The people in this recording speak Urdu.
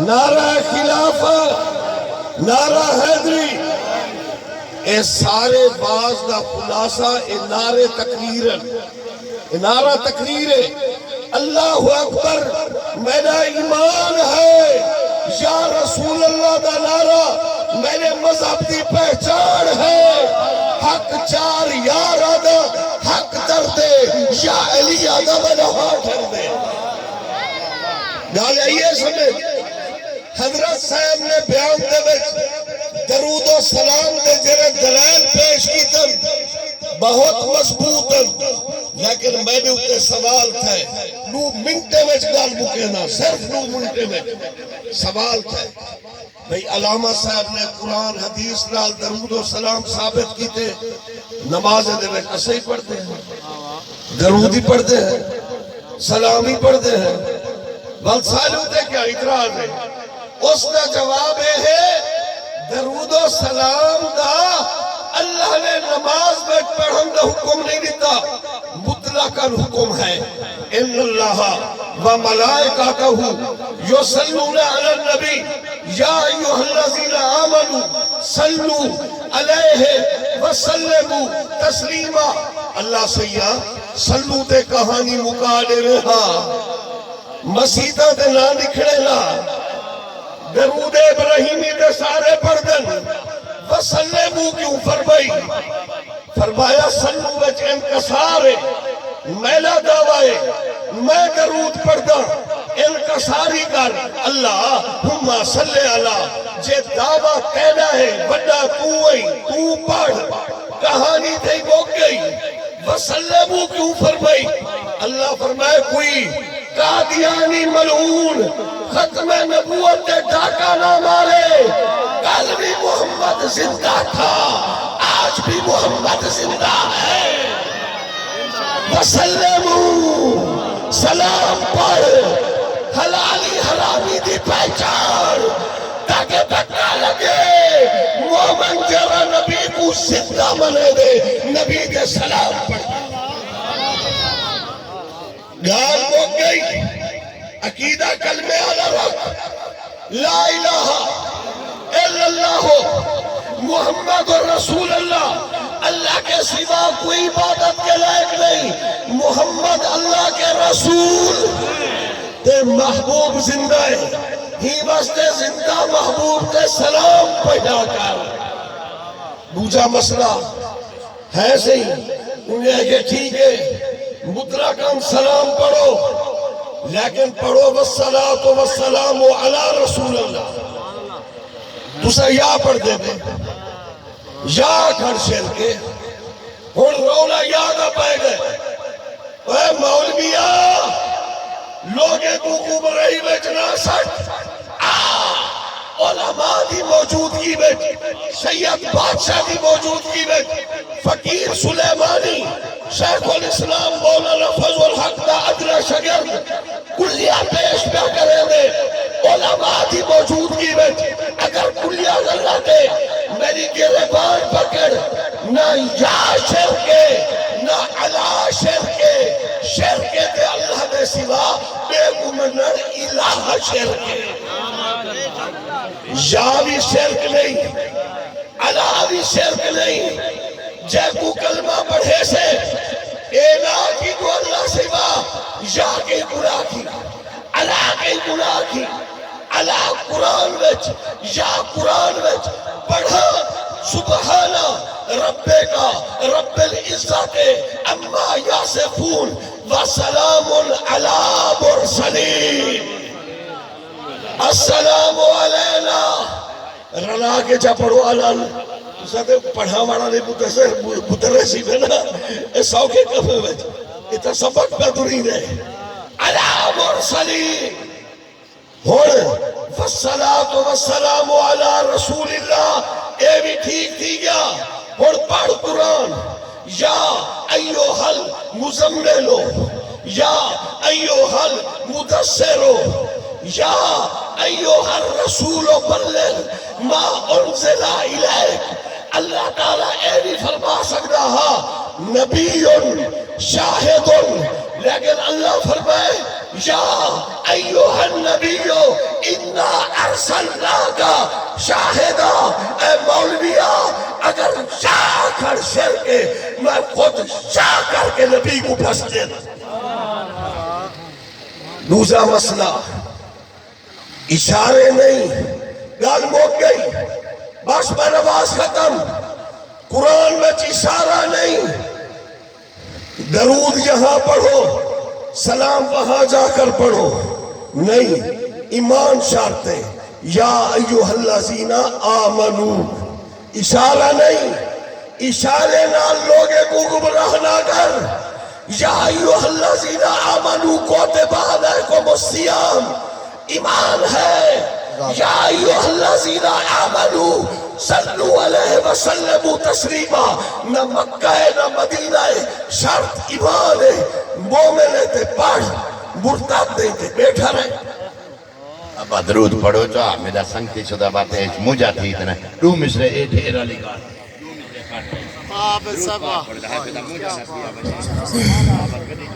نعرہ خلافت، نعرہ حیدری، اے سارے باز دا خلاصہ اے نعرہ تقریر ہے۔ اللہ اکبر میرا ایمان ہے، یا رسول اللہ دا نعرہ میرے مذہب دی پہچان ہے۔ حق چار یار آدھا حق دردے، یا علی آدھا بنا ہاتھ دردے۔ گال آئیے سمجھ، حضرت صاحب نے بیان دے وچ درود و سلام دے جرے دلائل پیش کی تن بہت مضبوط ہیں، لیکن میں نے اتے سوال تھے 9 منٹے وچ گال بکینا، صرف 9 منٹے میں سوال تھے۔ بھئی علامہ صاحب نے قرآن حدیث نال درود و سلام ثابت کی تھے، نماز دے وچ اسے ہی پڑھتے ہیں، درود ہی پڑھتے ہیں، سلام ہی پڑھتے ہیں، والسلام تے کیا اعتراض ہے؟ اس کا جواب ہے درود و سلام دا اللہ نے نماز میں پڑھن دا حکم نہیں دیتا، مطلقاً حکم ہے۔ ان اللہ و ملائکتہ یصلون علی النبی یا ایھا الذین آمنوا صلوا علیہ وسلموا تسلیما۔ اللہ سیاں صلو تے کہانی مکا دے رہا، مسیطہ تے نہ نکھڑے لا، درود ابراہیمی دے سارے پردن، وسلمو کیوں فرمایا صلو وچ انکسار ہے، میلا دعوائے میں درود پڑھدا انکساری کر اللہم صلی اللہ، جے دعویٰ کہنا ہے بڑا تو ہوئی تو پڑھ، کہانی تھی گو گئی، وسلمو کیوں فرمائی؟ اللہ فرمائے کوئی قادیانی ملعون ختم نبوت دے ڈاکہ نہ مارے، کل بھی محمد زندہ تھا، آج بھی محمد زندہ ہے۔ وسلمو سلام پڑھ، حلالی حرامی دی پہچان، تاکہ دھکا لگے مومن جرا نبی کو زندہ منے دے، نبی دے سلام پڑھ۔ گال ہو گئی، عقیدہ کلمہ اعلی رکھ، لا الہ الا اللہ محمد رسول اللہ، اللہ کے سوا کوئی عبادت کے لائق نہیں، محمد اللہ کے رسول تے محبوب زندہ ہے، ہی واسطے زندہ محبوب تے سلام پیدا کر۔ دوجا مسئلہ ہے صحیح، انہیں کہ ٹھیک ہے مطلقاً سلام پڑھو، لیکن پڑھو والصلاۃ والسلام علی رسول اللہ، تسا یا پڑھ دے دے یا گھر شیر کے ہون رولا یادہ پائے گئے۔ اے مولویہ لوگے تو کبرائی بیچنا سٹ علماء دی موجودگی بیچ، سید بادشاہ دی موجودگی بیچ، فقیر سلیمانی، شیخ الاسلام مولانا فضل الحق دا ادنا شگرد کلیہ پیش پہ کرے دے، علماء دی موجودگی بیچ اگر کلیہ غلط ہے میری گربان پکڑ، نہ یا شرکے نہ علا شرکے، شرکے تے اللہ دے سوا بے گمنر الہ شرکے، یا بھی شرک نہیں علا بھی شرک نہیں، جے کو کلمہ پڑھے سے اینا کی تو اللہ سوا، یا کی گناہ کی علا کی گناہ کی، علا قرآن وچ یا قرآن وچ پڑھا سبحانہ ربے کا رب العزت اما یاسفون وسلام علی مرسلین، السلام علینا رنا کے جا پڑھو علال ساتھ پڑھا وانا نہیں پترے سی میں نا سو کے کفے میں اتنا سبق پہ دری رہے علی مرسلین ہون فالصلاة والسلام علی رسول اللہ، اے بھی ٹھیک تھی گیا ہون پڑھ قرآن، یا ایوہ المزملو یا ایوہ المدثرو یا ایوہ الرسول بلغ ما انزل الیک، اللہ تعالیٰ اے بھی فرما سکتا ہا نبی شاہد، لیکن اللہ فرمائے یا ایوہ النبیو انا ارسلناکا شاہدہ، اے مولویا اگر چاہ کر شر کے میں خود چاہ کر کے نبی کو پھنس دینا۔ دوسرا مسئلہ اشارے نہیں، گال موک گئی، بس میں نماز ختم، قرآن میں اشارہ نہیں، درود یہاں پڑھو سلام وہاں جا کر پڑھو نہیں، ایمان شرطیں یا ایوہ الذین آمنو، اشارہ نہیں، اشارے نال لوگے کو گمراہ نہ کر، یا ایوہ الذین آمنو کتب علیکم الصیام، ایمان ہے، یا ایوہ الذین آمنو صلو علیہ وسلم تسلیما، نہ مکہ ہے نہ مدینہ ہے، شرط ایمان ہے، مومن ہے تے پڑھ، مرتد نہیں تے بیٹھا رہے۔ اب درود پڑھو جو میرا سنگتی شدہ بات ہے مجھا تھی اتنا رو مصرے اے ڈھیر علی گار درود